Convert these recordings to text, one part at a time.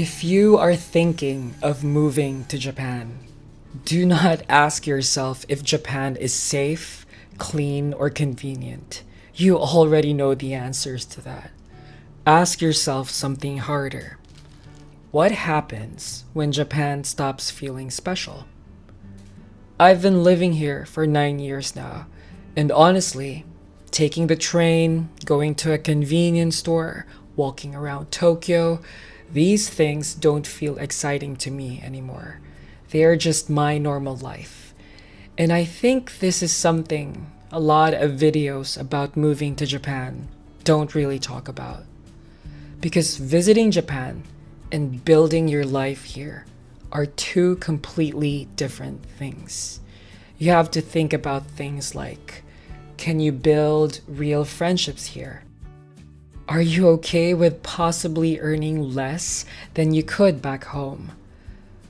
If you are thinking of moving to Japan, do not ask yourself if Japan is safe, clean, or convenient. You already know the answers to that. Ask yourself something harder. What happens when Japan stops feeling special? I've been living here for 9 years now, and honestly, taking the train, going to a convenience store, walking around Tokyo, these things don't feel exciting to me anymore. They are just my normal life. And I think this is something a lot of videos about moving to Japan don't really talk about. Because visiting Japan and building your life here are two completely different things. You have to think about things like, can you build real friendships here? Are you okay with possibly earning less than you could back home?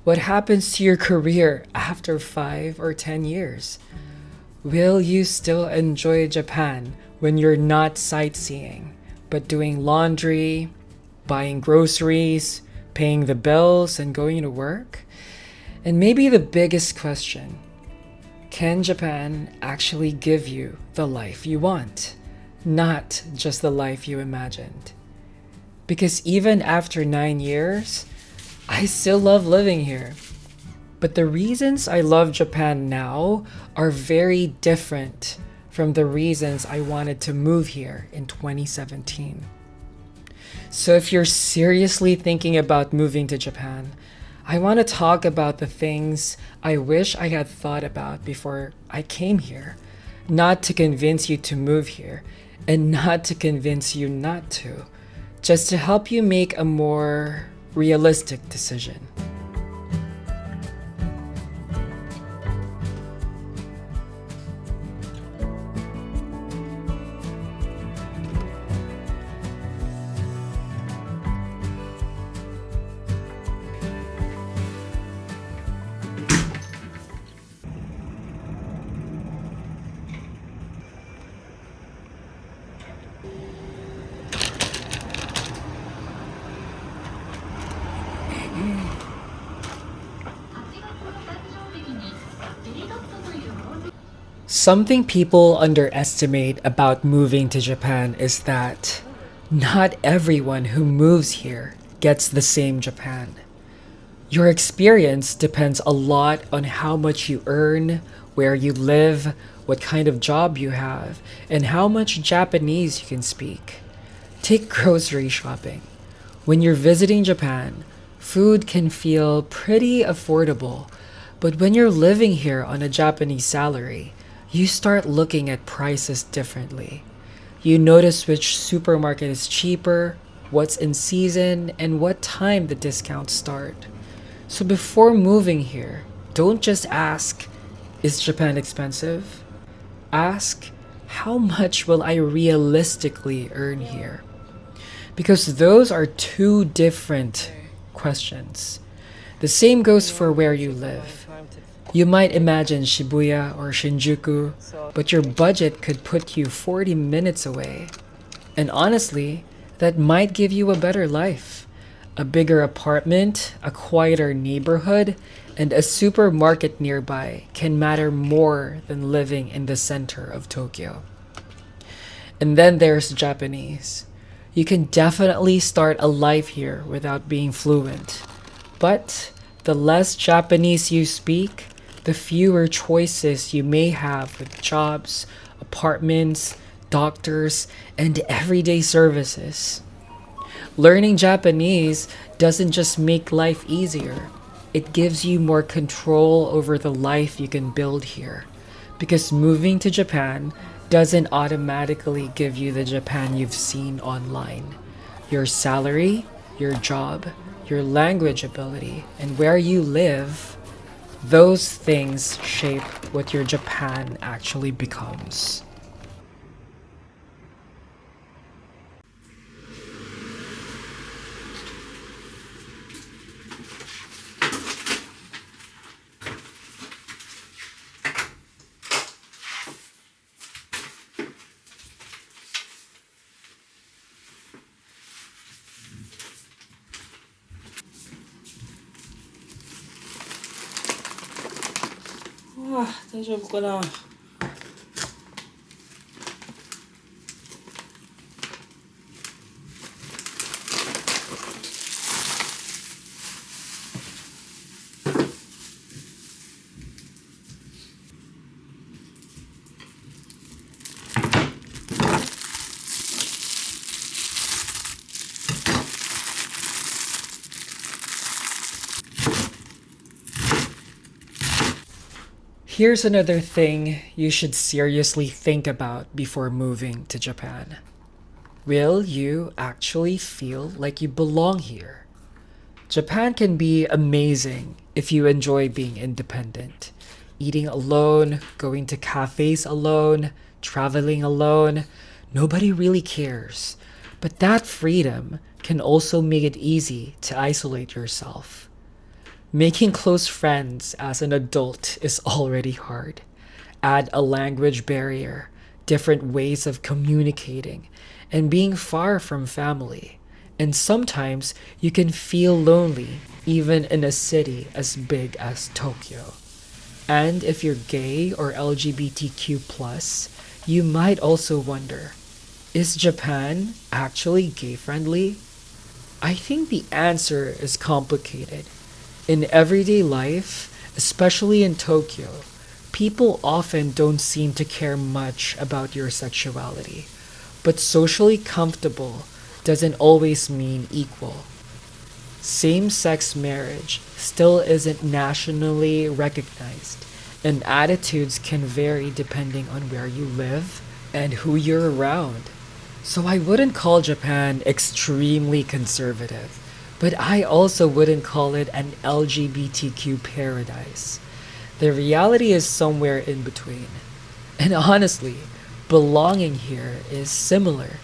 What happens to your career after 5 or 10 years? Will you still enjoy Japan when you're not sightseeing, but doing laundry, buying groceries, paying the bills, and going to work? And maybe the biggest question, can Japan actually give you the life you want? Not just the life you imagined. Because even after 9 years, I still love living here. But the reasons I love Japan now are very different from the reasons I wanted to move here in 2017. So if you're seriously thinking about moving to Japan, I want to talk about the things I wish I had thought about before I came here. Not to convince you to move here, and not to convince you not to, just to help you make a more realistic decision. Something people underestimate about moving to Japan is that not everyone who moves here gets the same Japan. Your experience depends a lot on how much you earn, where you live, what kind of job you have, and how much Japanese you can speak. Take grocery shopping. When you're visiting Japan, food can feel pretty affordable, but when you're living here on a Japanese salary, you start looking at prices differently. You notice which supermarket is cheaper, what's in season, and what time the discounts start. So before moving here, don't just ask, is Japan expensive? Ask, how much will I realistically earn here? Because those are two different questions. The same goes for where you live. You might imagine Shibuya or Shinjuku, but your budget could put you 40 minutes away. And honestly, that might give you a better life. A bigger apartment, a quieter neighborhood, and a supermarket nearby can matter more than living in the center of Tokyo. And then there's Japanese. You can definitely start a life here without being fluent. But the less Japanese you speak, the fewer choices you may have with jobs, apartments, doctors, and everyday services. Learning Japanese doesn't just make life easier, it gives you more control over the life you can build here. Because moving to Japan doesn't automatically give you the Japan you've seen online. Your salary, your job, your language ability, and where you live, those things shape what your Japan actually becomes. 大丈夫かな。Here's another thing you should seriously think about before moving to Japan. Will you actually feel like you belong here? Japan can be amazing if you enjoy being independent. Eating alone, going to cafes alone, traveling alone, nobody really cares. But that freedom can also make it easy to isolate yourself. Making close friends as an adult is already hard. Add a language barrier, different ways of communicating, and being far from family. And sometimes you can feel lonely even in a city as big as Tokyo. And if you're gay or LGBTQ+, you might also wonder, is Japan actually gay friendly? I think the answer is complicated. In everyday life, especially in Tokyo, people often don't seem to care much about your sexuality. But socially comfortable doesn't always mean equal. Same-sex marriage still isn't nationally recognized, and attitudes can vary depending on where you live and who you're around. So I wouldn't call Japan extremely conservative, but I also wouldn't call it an LGBTQ paradise. The reality is somewhere in between. And honestly, belonging here is similar.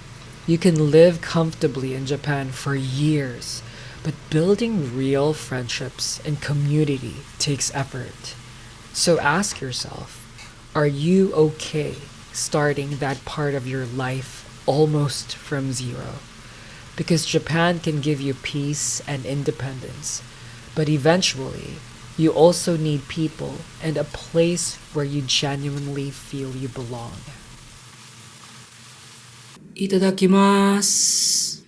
You can live comfortably in Japan for years, but building real friendships and community takes effort. So ask yourself, are you okay starting that part of your life almost from zero? Because Japan can give you peace and independence, but eventually, you also need people and a place where you genuinely feel you belong. いただきます。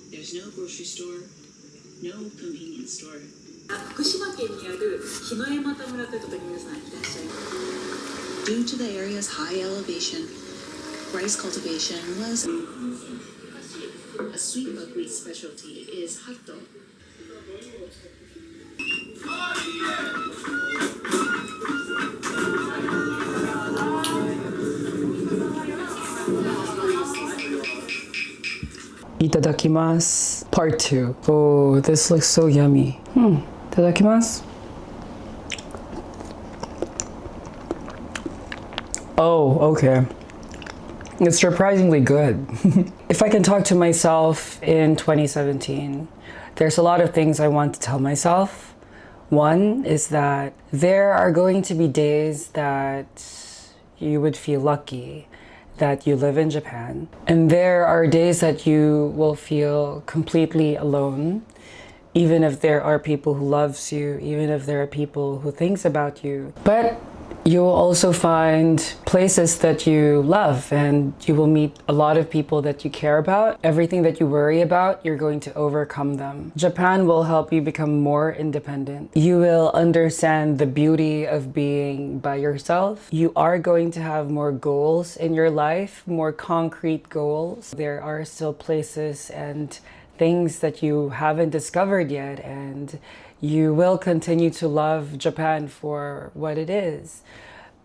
There's no grocery store, no convenience store. 福島県にある日の山田村というところに皆さんいらっしゃいます。 Due to the area's high elevation, rice cultivation was a sweet buckwheat specialty is hatto. Itadakimasu. Part 2. Oh, this looks so yummy. Itadakimasu. Oh, okay. It's surprisingly good. If I can talk to myself in 2017, there's a lot of things I want to tell myself. One is that there are going to be days that you would feel lucky that you live in Japan. And there are days that you will feel completely alone, even if there are people who loves you, even if there are people who thinks about you. But you will also find places that you love, and you will meet a lot of people that you care about. Everything that you worry about, you're going to overcome them. Japan will help you become more independent. You will understand the beauty of being by yourself. You are going to have more goals in your life, more concrete goals. There are still places and things that you haven't discovered yet, and you will continue to love Japan for what it is.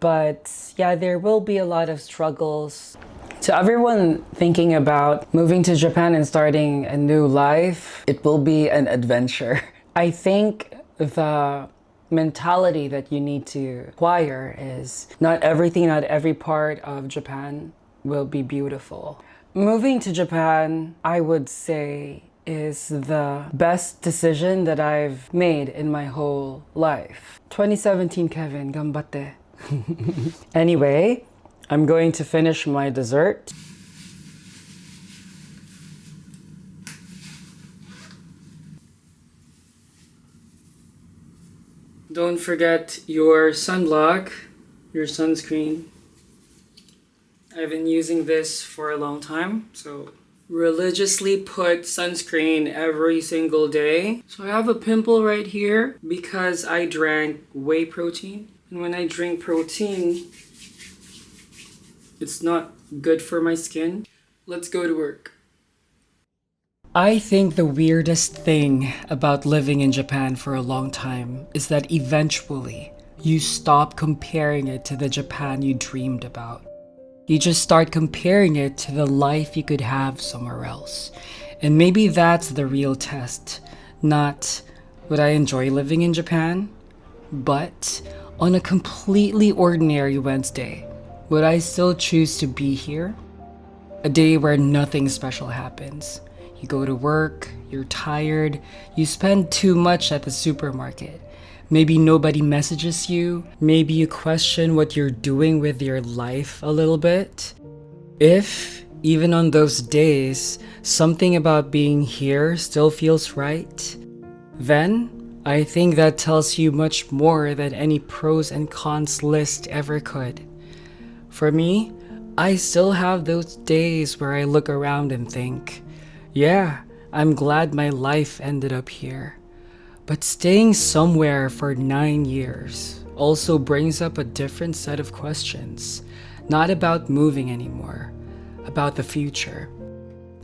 But yeah, there will be a lot of struggles. To everyone thinking about moving to Japan and starting a new life, it will be an adventure. I think the mentality that you need to acquire is not everything, not every part of Japan will be beautiful. Moving to Japan, I would say, is the best decision that I've made in my whole life. 2017 Kevin, ganbatte. Anyway, I'm going to finish my dessert. Don't forget your sunblock, your sunscreen. I've been using this for a long time, so religiously put sunscreen every single day. So I have a pimple right here because I drank whey protein. And when I drink protein, it's not good for my skin. Let's go to work. I think the weirdest thing about living in Japan for a long time is that eventually you stop comparing it to the Japan you dreamed about. You just start comparing it to the life you could have somewhere else. And maybe that's the real test. Not would I enjoy living in Japan, but on a completely ordinary Wednesday, would I still choose to be here? A day where nothing special happens. You go to work, you're tired, you spend too much at the supermarket. Maybe nobody messages you, maybe you question what you're doing with your life a little bit. If, even on those days, something about being here still feels right, then I think that tells you much more than any pros and cons list ever could. For me, I still have those days where I look around and think, yeah, I'm glad my life ended up here. But staying somewhere for 9 years also brings up a different set of questions. Not about moving anymore, about the future.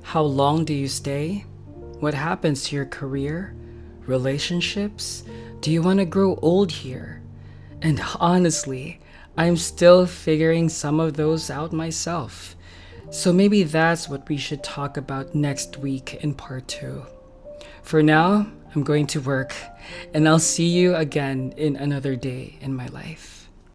How long do you stay? What happens to your career? Relationships? Do you want to grow old here? And honestly, I'm still figuring some of those out myself. So maybe that's what we should talk about next week in part 2. For now, I'm going to work, and I'll see you again in another day in my life.